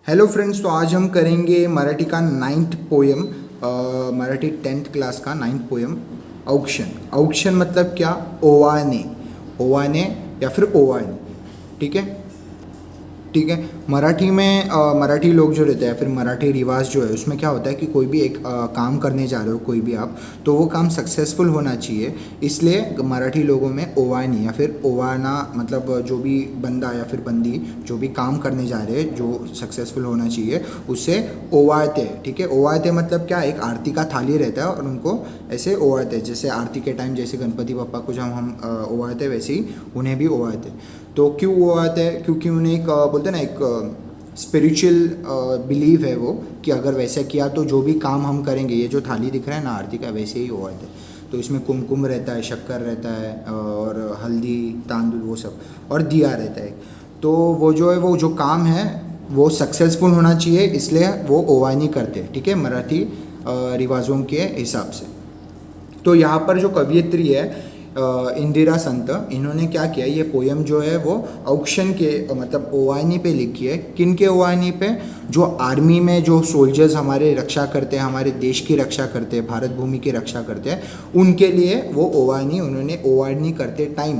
Hello friends, तो आज हम करेंगे मराठी का 9th poem, Marathi 10th class का 9th पोएम औक्षण। औक्षण मतलब क्या? ओवाने। ओवाने या फिर ओवाने। ठीक है, ठीक है। मराठी में मराठी लोग जो रहते हैं, फिर मराठी रिवाज जो है उसमें क्या होता है कि कोई भी एक काम करने जा रहे हो कोई भी आप, तो वो काम सक्सेसफुल होना चाहिए। इसलिए मराठी लोगों में ओवानी या फिर ओवाना मतलब जो भी बंदा या फिर बंदी जो भी काम करने जा रहे हैं जो सक्सेसफुल होना चाहिए उसे ओवाते हैं। ठीक है, ओवाते मतलब क्या? एक आरती का थाली रहता है और उनको ऐसे ओवाते हैं। जैसे आरती के टाइम जैसे गणपति बप्पा को जब हम ओवाते हैं, वैसे ही उन्हें भी ओवाते हैं। तो क्यों वो आते हैं? क्योंकि उन्हें एक बोलते हैं ना, एक स्पिरिचुअल बिलीव है वो, कि अगर वैसा किया तो जो भी काम हम करेंगे, ये जो थाली दिख रहा है ना आरती का, वैसे ही वो आते हैं। तो इसमें कुमकुम रहता है, शक्कर रहता है और हल्दी, तांदुल, वो सब, और दिया रहता है। तो वो जो है, वो जो काम है वो सक्सेसफुल होना चाहिए, इसलिए वो ओवानी करते हैं। ठीक है, मराठी रिवाजों के हिसाब से। तो यहाँ पर जो कवियत्री है इंदिरा संत, इन्होंने क्या किया, ये पोयम जो है वो औक्षण के मतलब ओवानी पे लिखी है। किन के ओवानी पे? जो आर्मी में जो सोल्जर्स हमारे रक्षा करते हैं, हमारे देश की रक्षा करते हैं, भारत भूमि की रक्षा करते हैं, उनके लिए वो ओवानी उन्होंने ओवानी करते टाइम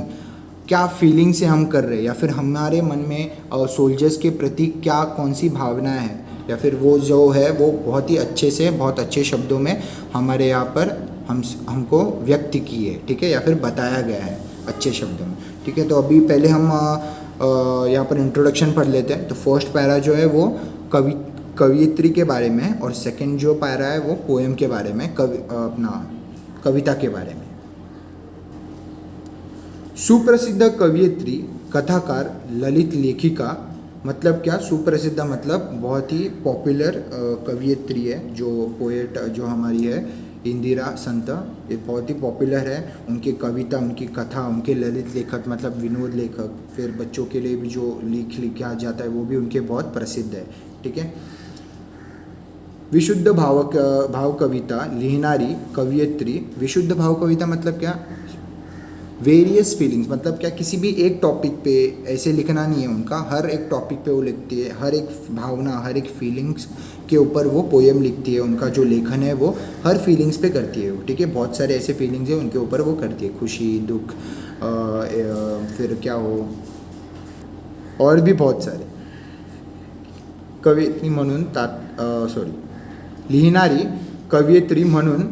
क्या फीलिंग से हम कर रहे हैं, या फिर हमारे मन में सोल्जर्स के प्रति क्या कौन सी भावना है, या फिर वो जो है वो बहुत ही अच्छे से, बहुत अच्छे शब्दों में हमारे यहाँ पर हमको व्यक्त की है। ठीक है, या फिर बताया गया है अच्छे शब्दों में। ठीक है, तो अभी पहले हम यहाँ पर इंट्रोडक्शन पढ़ लेते हैं। तो फर्स्ट पैरा जो है वो कवियत्री के बारे में, और सेकंड जो पैरा है वो पोएम के बारे में, अपना कविता के बारे में। सुप्रसिद्ध कवियत्री, कथाकार, ललित लेखिका। मतलब क्या? सुप्रसिद्ध मतलब बहुत ही पॉपुलर कवियत्री है, जो पोएट जो हमारी है इंदिरा संत, ये बहुत ही पॉपुलर है। उनकी कविता, उनकी कथा, उनके ललित लेखक मतलब विनोद लेखक, फिर बच्चों के लिए भी जो लिखा जाता है वो भी उनके बहुत प्रसिद्ध है। ठीक है, विशुद्ध भाव कविता लिहिणारी कवियत्री। विशुद्ध भाव कविता मतलब क्या? वेरियस फीलिंग्स मतलब क्या? किसी भी एक टॉपिक पे ऐसे लिखना नहीं है उनका, हर एक टॉपिक पे वो लिखती है, हर एक भावना, हर एक फीलिंग्स के ऊपर वो पोएम लिखती है। उनका जो लेखन है वो हर फीलिंग्स पे करती है वो। ठीक है, बहुत सारे ऐसे फीलिंग्स हैं उनके ऊपर वो करती है, खुशी, दुख, फिर क्या हो, और भी बहुत सारे। कवयित्री म्हणून लिहिणारी कवयित्री म्हणून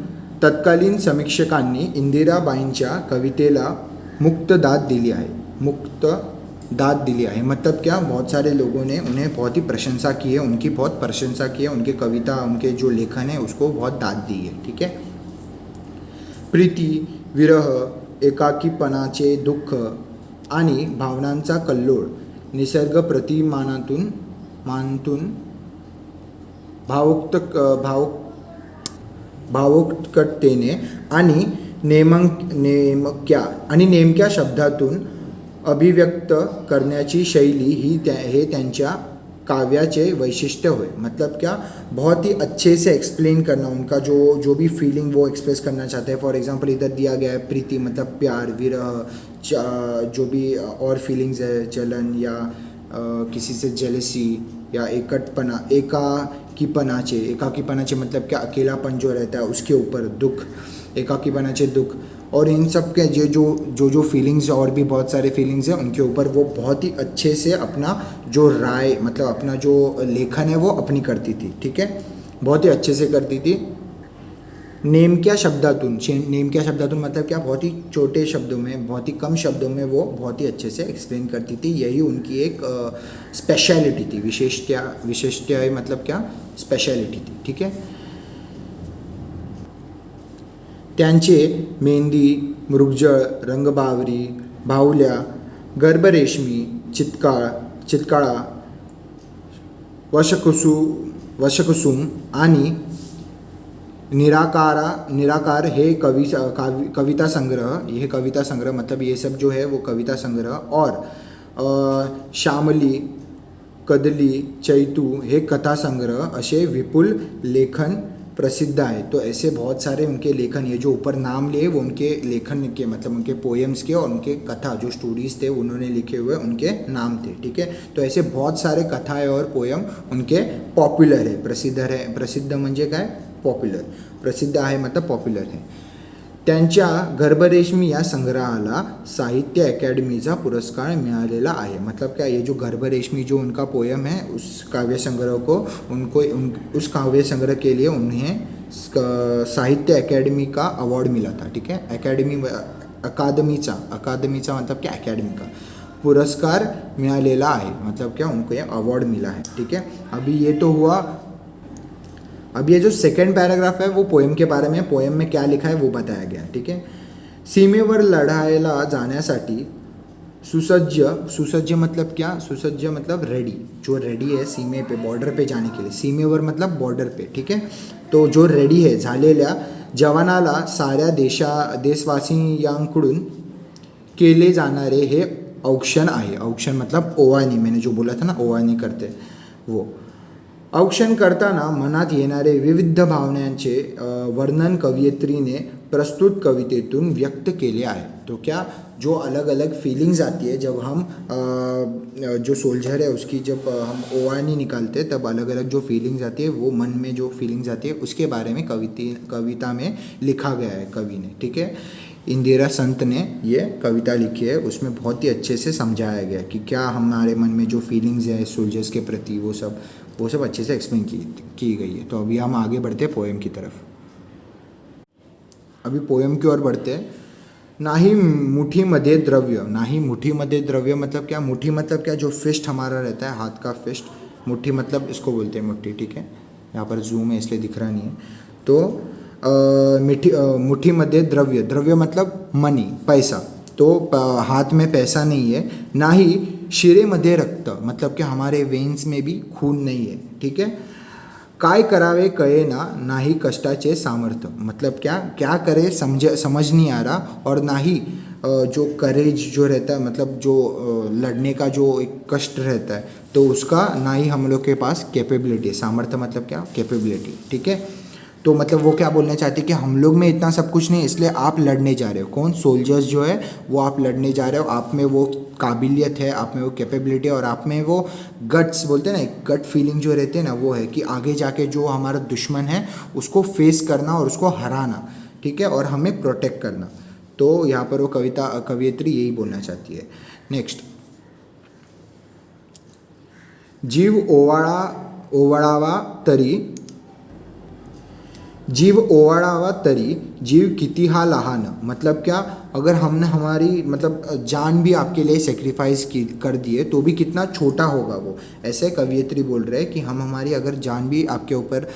तत्कालीन समीक्षकांनी इंदिराबाईंच्या कवितेला मुक्त दाद दिली आहे। मुक्त दाद दिली आहे मतलब क्या? बहुत सारे लोगों ने उन्हें बहुत ही प्रशंसा की है, उनकी बहुत प्रशंसा की है, उनकी कविता, उनके जो लेखन है उसको बहुत दाद दी है। ठीक है, प्रीती, विरह, एकाकीपणाचे दुःख आणि भावनांचा कल्लोळ निसर्ग प्रतिमानातून भावुकतेने आणि नेमक्या शब्दातून अभिव्यक्त करण्याची शैली हे त्यांच्या काव्याचे वैशिष्ट्य होय। मतलब क्या? बहुत ही अच्छे से एक्सप्लेन करना, उनका जो भी फीलिंग वो एक्सप्रेस करना चाहते हैं। फॉर एग्जांपल इधर दिया गया है प्रीति मतलब प्यार, विरह, जो भी और फीलिंग्स है, जलन या किसी से जेलसी, या एकाकीपनाचे मतलब क्या? अकेलापन जो रहता है उसके ऊपर, दुख, एकाकीपनाचे दुख, और इन सब के जो फीलिंग्स, और भी बहुत सारे फीलिंग्स हैं उनके ऊपर वो बहुत ही अच्छे से अपना जो राय मतलब अपना जो लेखन है वो अपनी करती थी। ठीक है, बहुत ही अच्छे से करती थी। नेमक्या शब्दातून मतलब क्या? बहुत ही छोटे शब्दों में, बहुत ही कम शब्दों में वो बहुत ही अच्छे से एक्सप्लेन करती थी। यही उनकी एक स्पेशलिटी थी, विशेषता मतलब क्या? स्पेशलिटी थी। ठीक है, त्यांचे मेहंदी, मृगजळ, रंगबावरी, बाहुल्या, गर्भरेशमी, चितकाळा, वशकुसुम आणि निराकार हे कविता संग्रह। ये कविता संग्रह मतलब ये सब जो है वो कविता संग्रह, और श्यामली, कदली, चैतू हे कथा संग्रह असे विपुल लेखन प्रसिद्ध है। तो ऐसे बहुत सारे उनके लेखन, ये जो ऊपर नाम लिए वो उनके लेखन के मतलब उनके पोएम्स के और उनके कथा जो स्टोरीज थे उन्होंने लिखे हुए उनके नाम थे, ठीक है। तो ऐसे बहुत सारे कथाएं और पोयम उनके पॉप्युलर है, प्रसिद्ध म्हणजे काय, पॉप्युलर, प्रसिद्ध आहे मतलब पॉप्युलर है। त्यांच्या गर्भरेशमी या संग्रहाला साहित्य अकेडमीचा पुरस्कार मिळालेला आहे। मतलब क्या, ये जो गर्भरेशमी जो उनका पोयम है उस काव्य संग्रह को उस काव्य संग्रह के लिए उन्हें साहित्य अकेडमी का अवार्ड मिला था, ठीक है। अकादमीचा मतलब क्या, अकेडमी का पुरस्कार मिळालेला आहे, मतलब क्या उनको ये अवार्ड मिला है, ठीक है। अभी ये तो हुआ। अब ये जो सेकंड पैराग्राफ है वो पोएम के बारे में, पोएम में क्या लिखा है वो बताया गया, ठीक है। सीमेवर लढायला जाण्यासाठी सुसज्ज मतलब क्या, सुसज्ज मतलब रेडी, जो रेडी है सीमे पे, बॉर्डर पे जाने के लिए, सीमेवर मतलब बॉर्डर पे, ठीक है। तो जो रेडी है झालेल्या जवानाला साऱ्या देशवासियांकडून केले जाणारे हे औक्षण आहे। औक्षण मतलब ओवाळणी, मैंने जो बोला था ना ओवाळणी करते वो। औक्षण करताना मनात येणारे विविध भावनांचे वर्णन कवयित्रीने प्रस्तुत कवितेतून व्यक्त केले आहे। तो क्या, जो अलग अलग फीलिंग्स आती है जब हम जो सोल्जर है उसकी जब हम ओवानी निकालते हैं तब अलग अलग जो फीलिंग्स आती है, वो मन में जो फीलिंग्स आती है उसके बारे में कविता में लिखा गया है कवि ने, ठीक है। इंदिरा संत ने ये कविता लिखी है, उसमें बहुत ही अच्छे से समझाया गया कि क्या हमारे मन में जो फीलिंग्स है सोल्जर्स के प्रति वो सब अच्छे से एक्सप्लेन की गई है। तो अभी हम आगे बढ़ते हैं पोएम की तरफ। अभी पोएम की ओर बढ़ते हैं। नाही मुट्ठीमध्ये द्रव्य, नाही मुट्ठीमध्ये द्रव्य मतलब क्या, मुट्ठी मतलब क्या, जो फिस्ट हमारा रहता है हाथ का फिस्ट, मुट्ठी मतलब इसको बोलते हैं मुट्ठी, ठीक है। यहाँ पर जूम है इसलिए दिख रहा नहीं है। तो मुट्ठीमध्ये द्रव्य मतलब मनी, पैसा। तो हाथ में पैसा नहीं है, ना ही शिरेमध्ये रक्त मतलब कि हमारे वेन्स में भी खून नहीं है, ठीक है। काय करावे कळेना नाही कष्टाचे सामर्थ्य, मतलब क्या करे समझ नहीं आ रहा, और ना ही जो करेज जो रहता है मतलब जो लड़ने का जो एक कष्ट रहता है तो उसका ना ही हम लोग के पास कैपेबिलिटी, सामर्थ्य मतलब क्या, कैपेबिलिटी, ठीक है। तो मतलब वो क्या बोलना चाहते हैं कि हम लोग में इतना सब कुछ नहीं, इसलिए आप लड़ने जा रहे हो। कौन, सोल्जर्स जो है वो आप लड़ने जा रहे हो, आप में वो काबिलियत है, आप में वो कैपेबिलिटी है, और आप में वो गट्स बोलते हैं ना, गट फीलिंग जो रहते हैं ना, वो है कि आगे जाके जो हमारा दुश्मन है उसको फेस करना और उसको हराना, ठीक है, और हमें प्रोटेक्ट करना। तो यहाँ पर वो कवियत्री यही बोलना चाहती है। नेक्स्ट, जीव ओवाळावा तरी जीव किती हा लहान, मतलब क्या, अगर हमने हमारी मतलब जान भी आपके लिए सेक्रीफाइस कर दी है तो भी कितना छोटा होगा वो। ऐसे कवियत्री बोल रहे हैं कि हम हमारी अगर जान भी आपके ऊपर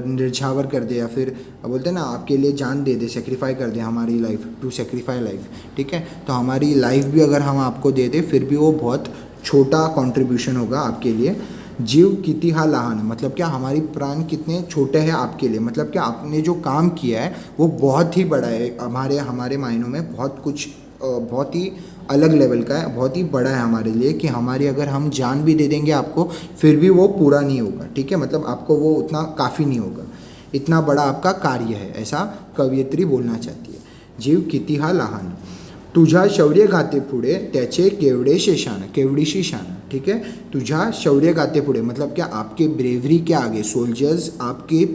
निर्छावर कर दे, या फिर बोलते हैं ना आपके लिए जान दे दे, सेक्रीफाई कर दे हमारी लाइफ, टू सेक्रीफाई लाइफ, ठीक है। तो हमारी लाइफ भी अगर हम आपको दे दे फिर भी वो बहुत छोटा कॉन्ट्रीब्यूशन होगा आपके लिए। जीव किती हा लहान मतलब क्या, हमारी प्राण कितने छोटे हैं आपके लिए, मतलब क्या आपने जो काम किया है वो बहुत ही बड़ा है, हमारे मायनों में बहुत कुछ बहुत ही अलग लेवल का है, बहुत ही बड़ा है हमारे लिए, कि हमारी अगर हम जान भी दे देंगे आपको फिर भी वो पूरा नहीं होगा, ठीक है। मतलब आपको वो उतना काफ़ी नहीं होगा, इतना बड़ा आपका कार्य है, ऐसा कवयित्री बोलना चाहती है। जीव किती हा लहान, तुझ्या शौर्यगाथे पुढे त्याचे केवढीशी शान, ठीक है। तुझ्या शौर्यगाथे पुढे मतलब क्या, आपके ब्रेवरी के आगे, सोल्जर्स आपके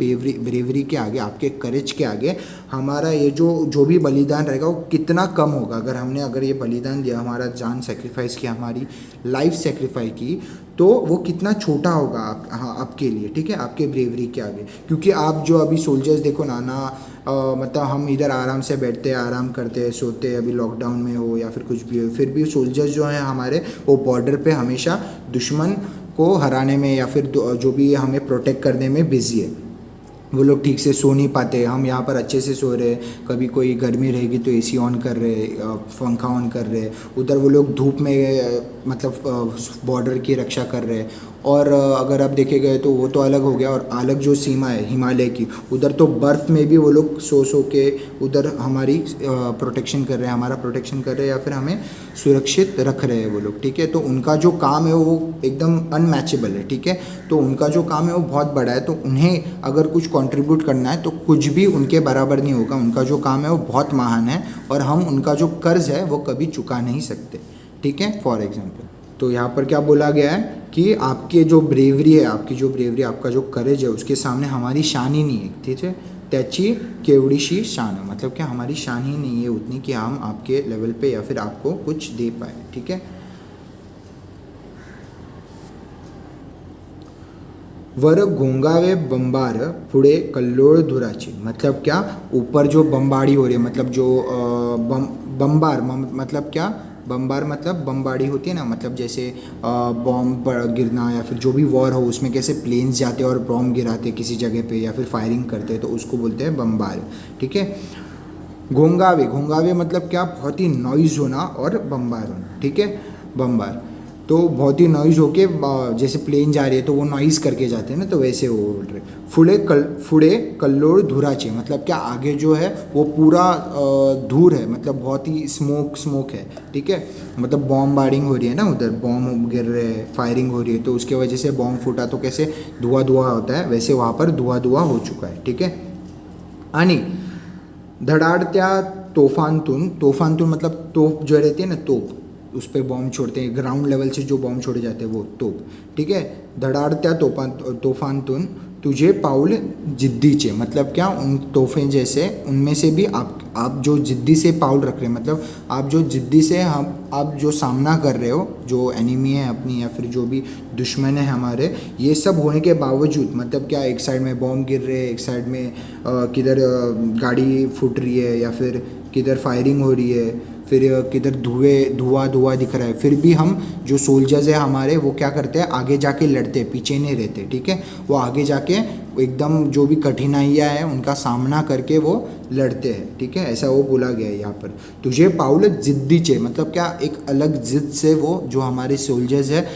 ब्रेवरी के आगे, आपके करेज के आगे हमारा ये जो भी बलिदान रहेगा वो कितना कम होगा। अगर ये बलिदान दिया, हमारा जान सेक्रीफाइस किया, हमारी लाइफ सेक्रीफाइस की, तो वो कितना छोटा होगा आपके लिए, ठीक है, आपके ब्रेवरी के आगे। क्योंकि आप जो अभी सोल्जर्स देखो ना मतलब हम इधर आराम से बैठते हैं, आराम करते हैं, सोते हैं, अभी लॉकडाउन में हो या फिर कुछ भी हो, फिर भी सोल्जर्स जो हैं हमारे वो बॉर्डर पे हमेशा दुश्मन को हराने में या फिर जो भी हमें प्रोटेक्ट करने में बिजी है। वो लोग ठीक से सो नहीं पाते, हम यहाँ पर अच्छे से सो रहे, कभी कोई गर्मी रहेगी तो एसी ऑन कर रहे, पंखा ऑन कर रहे, उधर वो लोग धूप में मतलब बॉर्डर की रक्षा कर रहे, और अगर आप देखे गए तो वो तो अलग हो गया, और अलग जो सीमा है हिमालय की, उधर तो बर्फ़ में भी वो लोग सो के उधर हमारी प्रोटेक्शन कर रहे हैं, हमारा प्रोटेक्शन कर रहे हैं, या फिर हमें सुरक्षित रख रहे हैं वो लोग, ठीक है। तो उनका जो काम है वो एकदम अनमैचेबल है, ठीक है। तो उनका जो काम है वो बहुत बड़ा है, तो उन्हें अगर कुछ कंट्रीब्यूट करना है तो कुछ भी उनके बराबर नहीं होगा। उनका जो काम है वो बहुत महान है, और हम उनका जो कर्ज है वो कभी चुका नहीं सकते, ठीक है। फॉर एग्जाम्पल, तो यहाँ पर क्या बोला गया है कि आपके जो ब्रेवरी है, आपका जो करेज है, उसके सामने हमारी शान ही नहीं है, ठीक है। त्याची केवड़ीशी शान, मतलब क्या हमारी शान ही नहीं है उतनी कि हम आपके लेवल पे या फिर आपको कुछ दे पाए, ठीक है। वर घोंगावे बंबार पुढे कल्लोळ धुराची, मतलब क्या ऊपर जो बमबाड़ी हो रही है, मतलब जो बम्बार मतलब क्या, बम्बार मतलब बमबाड़ी होती है ना, मतलब जैसे बॉम्ब गिरना या फिर जो भी वॉर हो उसमें कैसे प्लेन्स जाते हैं और बॉम्ब गिराते हैं किसी जगह पे या फिर फायरिंग करते हैं, तो उसको बोलते हैं बम्बार, ठीक है। घोंगावे मतलब क्या, बहुत ही नॉइज़ होना, और बम्बार होना, ठीक है। बम्बार तो बहुत ही नॉइज़ होके जैसे प्लेन जा रही है तो वो नॉइज़ करके जाते हैं ना, तो वैसे वो बोल रहे। फुड़े कल्लोळ धुराचे, मतलब क्या आगे जो है वो पूरा धूर है, मतलब बहुत ही स्मोक है, ठीक है। मतलब बॉम्बार्डिंग हो रही है ना, उधर बॉम्ब गिर रहे हैं, फायरिंग हो रही है, तो उसके वजह से बॉम्ब फूटा तो कैसे धुआं होता है, वैसे वहाँ पर धुआं हो चुका है, ठीक है। आणि धडाडत्या तोफांतून मतलब तोप जो रहती है ना, तोप, उस पर बॉम्ब छोड़ते हैं, ग्राउंड लेवल से जो बॉम्ब छोड़े जाते हैं वो तोप, ठीक है। धडाडत्या तोफांतून तुझे पाऊल जिद्दीचे, मतलब क्या उन तोहफे जैसे उनमें से भी आप जो जिद्दी से पाउल रख रहे हैं, मतलब आप जो जिद्दी से आप जो सामना कर रहे हो, जो एनिमी है अपनी या फिर जो भी दुश्मन है हमारे, ये सब होने के बावजूद, मतलब क्या एक साइड में बॉम्ब गिर रहे हैं, एक साइड में किधर गाड़ी फूट रही है, या फिर किधर फायरिंग हो रही है, फिर किधर धुआं दिख रहा है, फिर भी हम जो सोल्जर्स है हमारे वो क्या करते हैं, आगे जाके लड़ते हैं, पीछे नहीं रहते, ठीक है। वो आगे जाके एकदम जो भी कठिनाइयाँ हैं उनका सामना करके वो लड़ते हैं, ठीक है। ऐसा वो बोला गया है यहाँ पर। तुझे पाउल जिद्दीचे, मतलब क्या एक अलग जिद से वो जो हमारे सोल्जर्स है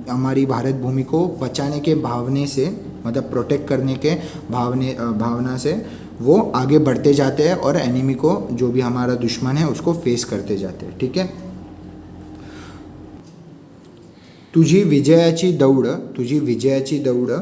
हमारी भारत भूमि को बचाने के भावने से, मतलब प्रोटेक्ट करने के भावना से वो आगे बढ़ते जाते हैं और एनिमी को, जो भी हमारा दुश्मन है उसको फेस करते जाते हैं, ठीक है। तुझी विजयाची दौड़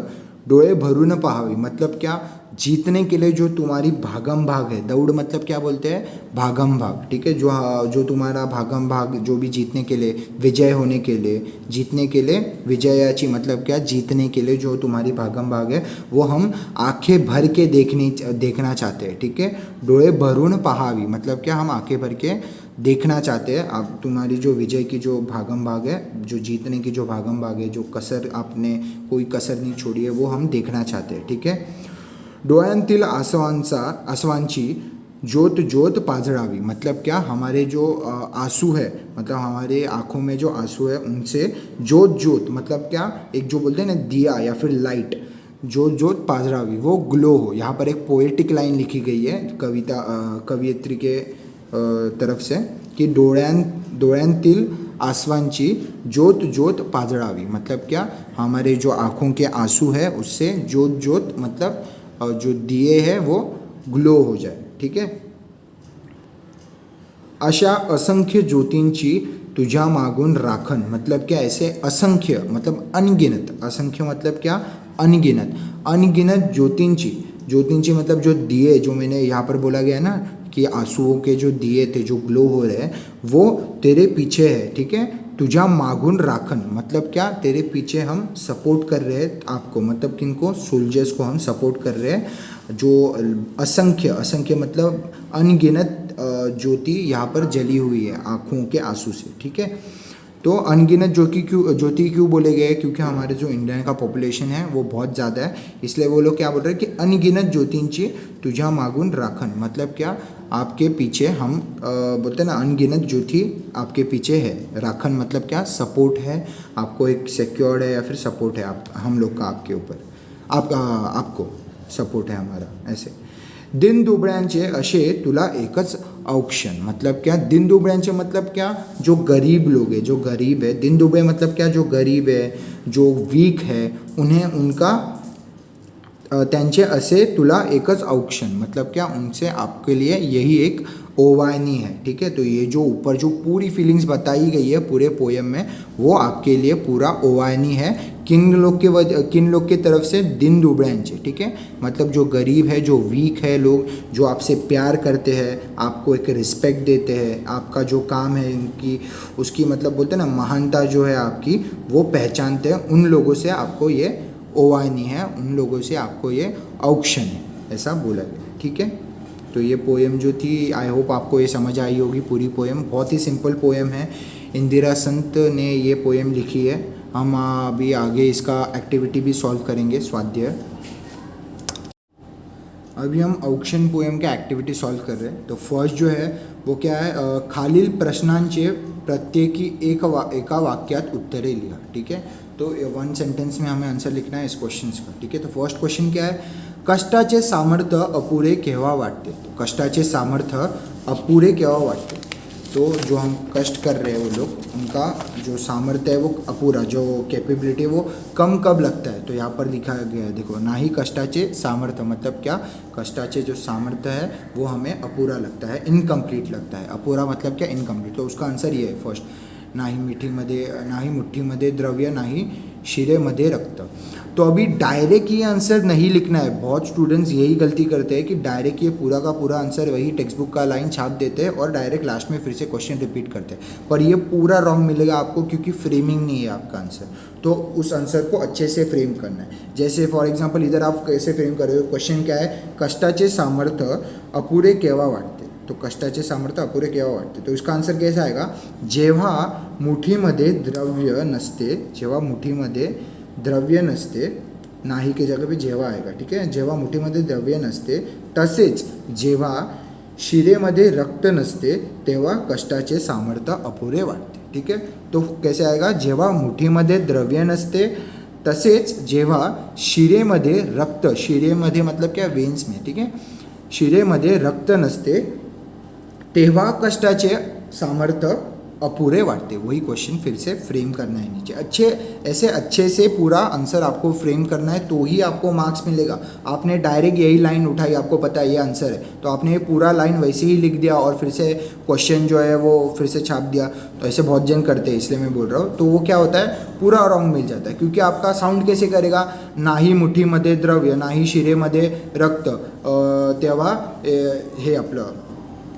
डोळे भरून पहावी, मतलब क्या जीतने के लिए जो तुम्हारी भागम भाग है, दौड़ मतलब क्या बोलते हैं, भागम भाग, ठीक है। जो तुम्हारा भागम भाग, जो भी जीतने के लिए, विजय होने के लिए, जीतने के लिए, विजयाची मतलब क्या, जीतने के लिए जो तुम्हारी भागम भाग है वो हम आंखें भर के देखना चाहते हैं, ठीक है। डोळे भरून पहावी मतलब क्या, हम आंखें भर के देखना चाहते हैं। आप तुम्हारी जो विजय की जो भागम भाग है, जो जीतने की जो भागम भाग है, जो कसर आपने कोई कसर नहीं छोड़ी है, वो हम देखना चाहते हैं, ठीक है। डोळ्यांतील आसवांची ज्योत पाजळावी, मतलब क्या हमारे जो आंसू है, मतलब हमारे आँखों में जो आंसू है उनसे ज्योत मतलब क्या, एक जो बोलते हैं ना दिया या फिर लाइट, ज्योत पाजळावी, वो ग्लो हो। यहाँ पर एक पोएटिक लाइन लिखी गई है कवियत्री के तरफ से कि डोळ्यांतील आसवांची ज्योत पाजळावी, मतलब क्या हमारे जो आँखों के आंसू है उससे ज्योत मतलब जो दिए है वो ग्लो हो जाए, ठीक है। अशा असंख्य ज्योतींची तुझ्या मागून राखण, मतलब क्या ऐसे असंख्य मतलब अनगिनत, असंख्य मतलब क्या, अनगिनत ज्योतिंची मतलब जो दिए, जो मैंने यहाँ पर बोला गया ना कि आंसुओं के जो दिए थे जो ग्लो हो रहे हैं वो तेरे पीछे है, ठीक है। तुझा मागुन राखन मतलब क्या, तेरे पीछे हम सपोर्ट कर रहे हैं आपको, मतलब किनको, सोल्जर्स को हम सपोर्ट कर रहे हैं। जो असंख्य मतलब अनगिनत ज्योति यहाँ पर जली हुई है आँखों के आंसू से, ठीक है। तो अनगिनत ज्योति क्यों बोले गए, क्योंकि हमारे जो इंडिया का पॉपुलेशन है वो बहुत ज़्यादा है, इसलिए वो लोग क्या बोल रहे हैं कि अनगिनत ज्योतींची तुझ्या मागून राखण, मतलब क्या आपके पीछे हम बोलते हैं ना, अनगिनत ज्योति आपके पीछे है, राखण मतलब क्या, सपोर्ट है, आपको एक सिक्योर्ड है या फिर सपोर्ट है हम लोग का आपके ऊपर, आपको सपोर्ट है हमारा, ऐसे। दिन दुबळ्यांचे असे तुला एकच औक्षण मतलब क्या, दीनदुबळ्यांचे मतलब क्या, जो गरीब लोग है, जो गरीब है, दीनदुबळे मतलब क्या, जो गरीब है, जो वीक है, उन्हें उनका त्यांचे असे तुला एकच औक्षण मतलब क्या, उनसे आपके लिए यही एक ओवानी है, ठीक है। तो ये जो ऊपर जो पूरी फीलिंग्स बताई गई है पूरे पोयम में, वो आपके लिए पूरा ओवानी है। किन लोग की तरफ से, दिन दुबळ्यांचे, ठीक है। मतलब जो गरीब है, जो वीक है लोग, जो आपसे प्यार करते हैं, आपको एक रिस्पेक्ट देते हैं, आपका जो काम है इनकी उसकी मतलब बोलते हैं ना महानता जो है आपकी, वो पहचानते हैं, उन लोगों से आपको ये ओवानी है, उन लोगों से आपको ये औक्षण है, ऐसा बोला गया, ठीक है। तो ये पोएम जो थी, आई होप आपको ये समझ आई होगी पूरी पोएम। बहुत ही सिंपल पोएम है, इंदिरा संत ने ये पोएम लिखी है। हम अभी आगे इसका एक्टिविटी भी सॉल्व करेंगे, स्वाध्याय। अभी हम औक्षण पोएम का एक्टिविटी सॉल्व कर रहे हैं। तो फर्स्ट जो है वो क्या है, खालील प्रश्नांचे प्रत्येकी एका वाक्यात उत्तरे लिहा, ठीक है। तो 1 सेंटेंस में हमें आंसर लिखना है इस क्वेश्चन का, ठीक है। तो फर्स्ट क्वेश्चन क्या है, कष्टाचे सामर्थ्य अपुरे केव्हा वाटते। तो कष्टाचे सामर्थ्य अपुरे केव्हा वाटते, तो जो हम कष्ट कर रहे हैं वो लोग, उनका जो सामर्थ्य है वो अपूरा, जो कैपेबिलिटी है वो कम कब लगता है। तो यहाँ पर लिखा गया है, देखो, ना ही कष्टाचे सामर्थ्य मतलब क्या, कष्टाचे जो सामर्थ्य है वो हमें अपूरा लगता है, इनकम्प्लीट लगता है। अपूरा मतलब क्या, इनकम्प्लीट। तो उसका आंसर ये है फर्स्ट, नाही मुठ्ठीमध्ये द्रव्य, नाही शिरेमध्ये रक्त। तो अभी डायरेक्ट ये आंसर नहीं लिखना है। बहुत स्टूडेंट्स यही गलती करते हैं कि डायरेक्ट ये पूरा का पूरा आंसर वही टेक्स्ट बुक का लाइन छाप देते हैं और डायरेक्ट लास्ट में फिर से क्वेश्चन रिपीट करते हैं, पर ये पूरा रॉन्ग मिलेगा आपको, क्योंकि फ्रेमिंग नहीं है आपका आंसर। तो उस आंसर को अच्छे से फ्रेम करना है। जैसे फॉर एग्जाम्पल इधर आप कैसे फ्रेम कर रहे हो, क्वेश्चन क्या है, कष्टाचे सामर्थ्य अपुरे केव्हा वाटते। तो कष्टाचे सामर्थ्य अपुरे केव्हा वाटते, तो इसका आंसर कैसा आएगा, जेव्हा मुठीमध्ये द्रव्य नसते, जेव्हा मुठीमध्ये द्रव्य नसते, नाही के जगह पे जेव्हा आएगा, ठीक है। जेव्हा मुठीमध्ये द्रव्य नसते, तसेच जेव्हा शिरेमध्ये रक्त नसते, तेव्हा कष्टाचे सामर्थ्य अपुरे वाटते, ठीक है। तो कैसे आएगा, जेव्हा मुठीमध्ये द्रव्य नसते, तसेच जेव्हा शिरेमध्ये रक्त, शिरेमध्ये मतलब क्या, वेन्स में, ठीक है, शिरेमध्ये रक्त नसते, तेव्हा कष्टाचे सामर्थ्य अपूरे वाटते। वही क्वेश्चन फिर से फ्रेम करना है नीचे, अच्छे से पूरा आंसर आपको फ्रेम करना है, तो ही आपको मार्क्स मिलेगा। आपने डायरेक्ट यही लाइन उठाई, आपको पता है ये आंसर है, तो आपने ये पूरा लाइन वैसे ही लिख दिया और फिर से क्वेश्चन जो है वो फिर से छाप दिया, तो ऐसे बहुत जन करते हैं, इसलिए मैं बोल रहा हूँ। तो वो क्या होता है, पूरा रॉन्ग मिल जाता है, क्योंकि आपका साउंड कैसे करेगा, नाही मुठीमध्ये द्रव्य, नाही शिरेमध्ये रक्त, तेव्हा हे आपलं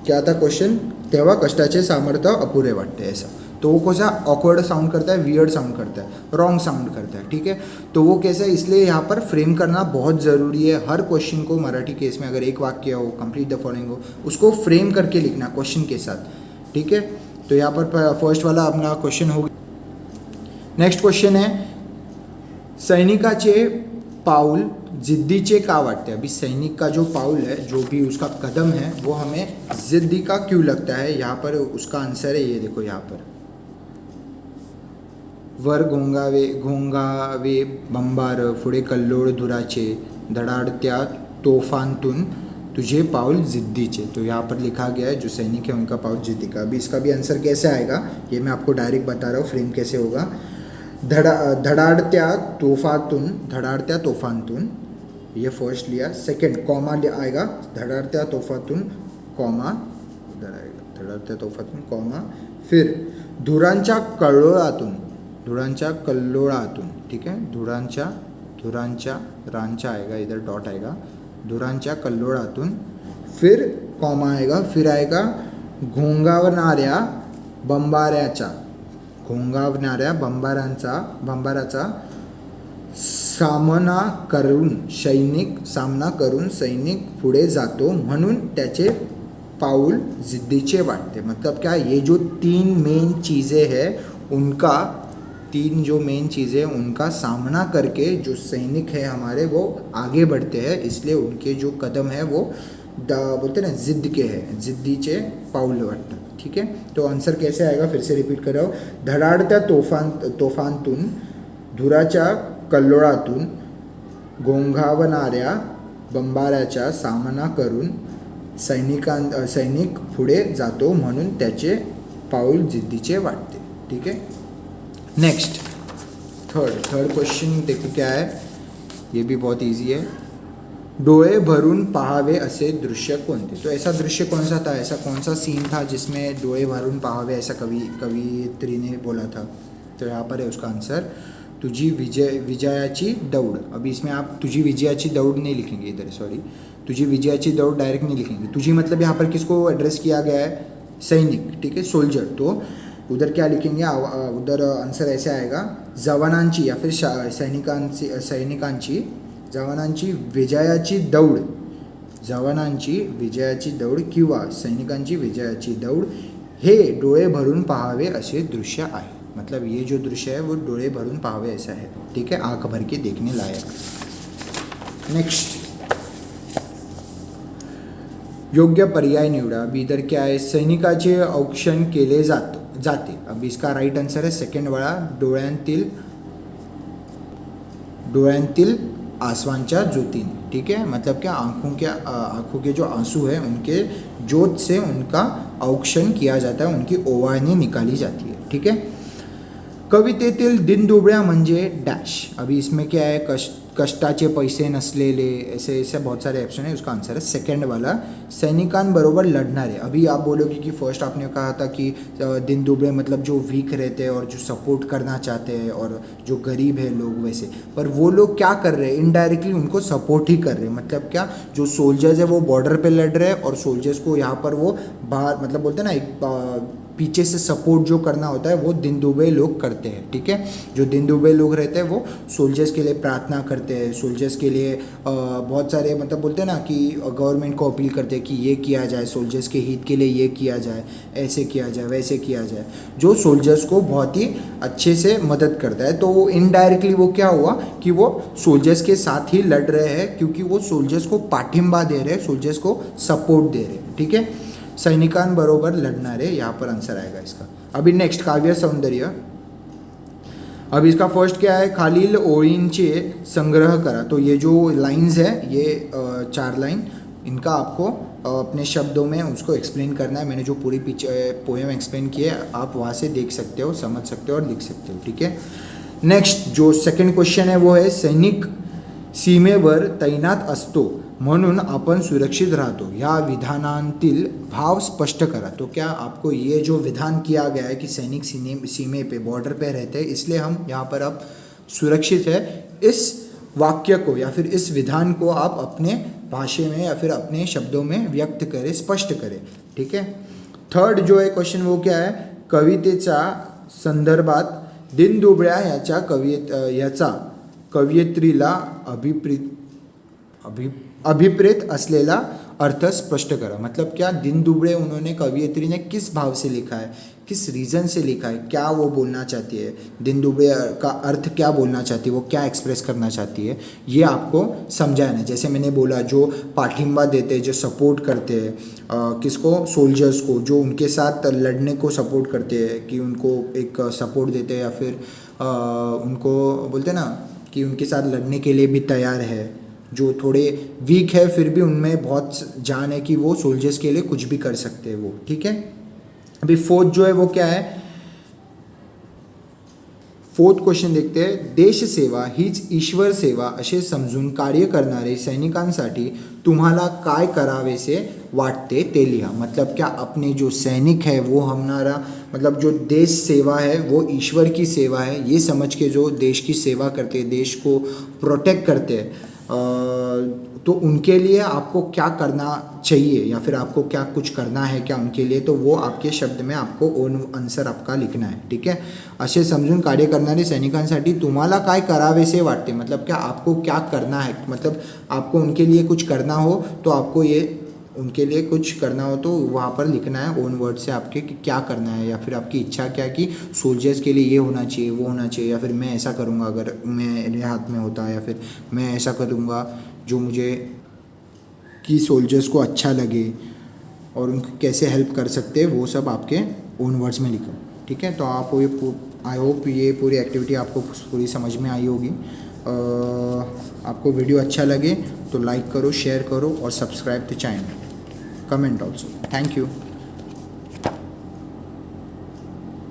क्या था क्वेश्चन, तेव्हा कष्टाचे सामर्थ्य अपुरे वाटते, ऐसा। तो वो कैसा ऑकवर्ड साउंड करता है, वियर्ड साउंड करता है, रॉन्ग साउंड करता है, ठीक है। तो वो कैसे, इसलिए यहाँ पर फ्रेम करना बहुत ज़रूरी है। हर क्वेश्चन को मराठी केस में अगर एक वाक्य हो, कंप्लीट द फॉलोइंग हो, उसको फ्रेम करके लिखना क्वेश्चन के साथ, ठीक है। तो यहाँ पर फर्स्ट वाला अपना क्वेश्चन हो गया। नेक्स्ट क्वेश्चन है, सैनिकाचे पाऊल जिद्दीचे का वाटते। अभी सैनिक का जो पाउल है, जो भी उसका कदम है, वो हमें जिद्दी का क्यों लगता है। यहाँ पर उसका आंसर है, ये देखो यहाँ पर, वर घोंगावे बंबार, पुढे कल्लोळ धुराचे, धडाडत्या तोफांतून तुझे पाउल जिद्दीचे। तो यहाँ पर लिखा गया है जो सैनिक है उनका पाउल जिद्दी का। अभी इसका भी आंसर कैसे आएगा ये मैं आपको डायरेक्ट बता रहा हूँ, फ्रेम कैसे होगा। धडाडत्या तोफांतून, ये फर्स्ट लिया। सेकंड कॉमा आएगा, धडाडत्या तोफातून कॉमा, धडाडत्या तोफातून कॉमा, फिर धुरांच्या कल्लोळातून, ठीक है, धुरांच्या रांचा आएगा, इधर डॉट आएगा, धुरांच्या कल्लोळातून, फिर कॉमा आएगा, फिर आएगा घोंगावणाऱ्या बंबाराचा सामना करून सैनिक पुढे जातो, म्हणून त्याचे पाऊल जिद्दीचे वाटते। मतलब क्या, ये जो तीन मेन चीज़ें उनका सामना करके जो सैनिक है हमारे वो आगे बढ़ते हैं, इसलिए उनके जो कदम है वो बोलते ना जिद्द के हैं, जिद्दीचे पाऊल वाटतं, ठीक है। तो आंसर कैसे आएगा, फिर से रिपीट कर रहा हूँ। धडाडत्या तोफांतून, धुराच्या कल्लोळातून, घोंघावणाऱ्या बंबाऱ्याचा सामना करून सैनिक पुढे जातो म्हणून त्याचे पाऊल जिद्दीचे वाटते. ठीक है. नेक्स्ट थर्ड क्वेश्चन देखो क्या है, ये भी बहुत इजी है. डोळे भरून पाहावे असे दृश्य कोणते. तो ऐसा दृश्य कौन सा था, ऐसा कौन सा सीन था जिसमें डोळे भरून पाहावे ऐसा कवियत्री ने बोला था. तो यहाँ पर है उसका आंसर तुझी विजयाची दौड़. अभी इसमें आप तुझी विजयाची दौड़ नहीं लिखेंगे इधर, सॉरी, तुझी विजयाची दौड़ डायरेक्ट नहीं लिखेंगे. तुझी मतलब यहाँ पर किसको एड्रेस किया गया है, सैनिक. ठीक है, सोल्जर. तो उधर क्या लिखेंगे, उधर आंसर ऐसे आएगा जवानांची या फिर सैनिकांची जवानांची विजयाची दौड़, जवानांची विजयाची दौड़ किंवा सैनिकांची विजयाची दौड़ हे डोळे भरून पाहावे असे दृश्य आहे. मतलब ये जो दृश्य है वो डोळे भरून पाहावे ऐसा है. ठीक है, आंख भर के देखने लायक. नेक्स्ट योग्य पर्याय निवडा. अभी इधर क्या है, सैनिकाचे औक्षण केले जाते. अब इसका राइट आंसर है सेकंड वाला, डोळ्यांतील आसवांच्या ज्योतीने. ठीक है, मतलब क्या आंखों के जो आंसू है उनके ज्योत से उनका औक्षण किया जाता है, उनकी ओवाळणी निकाली जाती है. ठीक है. कवितेतील दिनदुबळ्या म्हणजे डैश. अभी इसमें क्या है, कष्टाचे पैसे नसलेले, ऐसे बहुत सारे ऑप्शन है. उसका आंसर है सेकंड वाला, सैनिकांबरोबर लड़नारे. अभी आप बोलोगे कि फर्स्ट आपने कहा था कि दिन दुबळे मतलब जो वीक रहते हैं और जो सपोर्ट करना चाहते हैं और जो गरीब है लोग वैसे, पर वो लोग क्या कर रहे हैं, इनडायरेक्टली उनको सपोर्ट ही कर रहे हैं. मतलब क्या, जो सोल्जर्स है वो बॉर्डर पे लड़ रहे हैं और सोल्जर्स को यहाँ पर वो बाहर, मतलब बोलते हैं ना, एक पीछे से सपोर्ट जो करना होता है वो दिन दुबळे लोग करते हैं. ठीक है, जो दिन दुबळे लोग रहते हैं वो सोल्जर्स के लिए प्रार्थना करते हैं, सोल्जर्स के लिए बहुत सारे, मतलब बोलते हैं ना कि गवर्नमेंट को अपील करते हैं कि ये किया जाए, सोल्जर्स के हित के लिए ये किया जाए, ऐसे किया जाए, वैसे किया जाए, जो सोल्जर्स को बहुत ही अच्छे से मदद करता है. तो वो इनडायरेक्टली वो क्या हुआ कि वो सोल्जर्स के साथ ही लड़ रहे हैं, क्योंकि वो सोल्जर्स को पाठिंबा दे रहे हैं, सोल्जर्स को सपोर्ट दे रहे हैं. ठीक है, सैनिकांबरोबर लढणारे, यहाँ पर आंसर आएगा इसका. अभी नेक्स्ट काव्य सौंदर्य. अब इसका फर्स्ट क्या है, खालील ओळींचे संग्रह करा. तो ये जो लाइंस है, ये 4 लाइन, इनका आपको अपने शब्दों में उसको एक्सप्लेन करना है. मैंने जो पूरी पोएम एक्सप्लेन की है आप वहाँ से देख सकते हो, समझ सकते हो और लिख सकते हो. ठीक है. नेक्स्ट जो सेकंड क्वेश्चन है वो है, सैनिक सीमेवर तैनात असतो म्हणून आपण सुरक्षित राहतो, या विधानांतील भाव स्पष्ट करा. तो क्या आपको ये जो विधान किया गया है कि सैनिक सीमे पे, बॉर्डर पे रहते हैं, इसलिए हम यहाँ पर अब सुरक्षित है, इस वाक्य को या फिर इस विधान को आप अपने भाषा में या फिर अपने शब्दों में व्यक्त करें, स्पष्ट करें. ठीक है. थर्ड जो है क्वेश्चन वो क्या है, कवितेच्या संदर्भात दिनदुबळ्या याचा कवयित्रीला अभिप्रेत असलेला अर्थ स्पष्ट करा. मतलब क्या, दिन दुबळे उन्होंने कवियत्री ने किस भाव से लिखा है, किस रीज़न से लिखा है, क्या वो बोलना चाहती है, दिन दुबळे का अर्थ क्या बोलना चाहती है, वो क्या एक्सप्रेस करना चाहती है, ये आपको समझाना है. जैसे मैंने बोला, जो पाठिंबा देते हैं, जो सपोर्ट करते हैं, किसको, सोल्जर्स को, जो उनके साथ लड़ने को सपोर्ट करते हैं, कि उनको एक सपोर्ट देते हैं या फिर उनको बोलते हैं ना कि उनके साथ लड़ने के लिए भी तैयार है, जो थोड़े वीक है फिर भी उनमें बहुत जान है कि वो सोल्जर्स के लिए कुछ भी कर सकते हैं वो. ठीक है. अभी फोर्थ जो है वो क्या है, फोर्थ क्वेश्चन देखते हैं. देश सेवा हीच ईश्वर सेवा असे समजून कार्य करणारे सैनिकांसाठी तुम्हाला काय करावेसे वाटते ते लिहा. मतलब क्या, अपने जो सैनिक है वो हमारा, मतलब जो देश सेवा है वो ईश्वर की सेवा है, ये समझ के जो देश की सेवा करते हैं, देश को प्रोटेक्ट करते हैं, तो उनके लिए आपको क्या करना चाहिए या फिर आपको क्या कुछ करना है क्या उनके लिए, तो वो आपके शब्द में आपको ओन आन्सर आपका लिखना है. ठीक है. असे समजून कार्य करणारे सैनिकांसाठी तुम्हाला काय करावेसे वाटते, मतलब क्या आपको क्या करना है, मतलब आपको उनके लिए कुछ करना हो तो आपको ये उनके लिए कुछ करना हो तो वहाँ पर लिखना है ओन वर्ड से आपके कि क्या करना है, या फिर आपकी इच्छा क्या कि सोल्जर्स के लिए ये होना चाहिए, वो होना चाहिए, या फिर मैं ऐसा करूँगा अगर मेरे हाथ में होता, या फिर मैं ऐसा करूँगा जो मुझे कि सोल्जर्स को अच्छा लगे और उनको कैसे हेल्प कर सकते हैं, वो सब आपके ओन वर्ड्स में लिखो. ठीक है. तो आपको ये, आई होप ये पूरी एक्टिविटी आपको पूरी समझ में आई होगी. आपको वीडियो अच्छा लगे तो लाइक करो, शेयर करो और subscribe the channel. comment also. Thank you.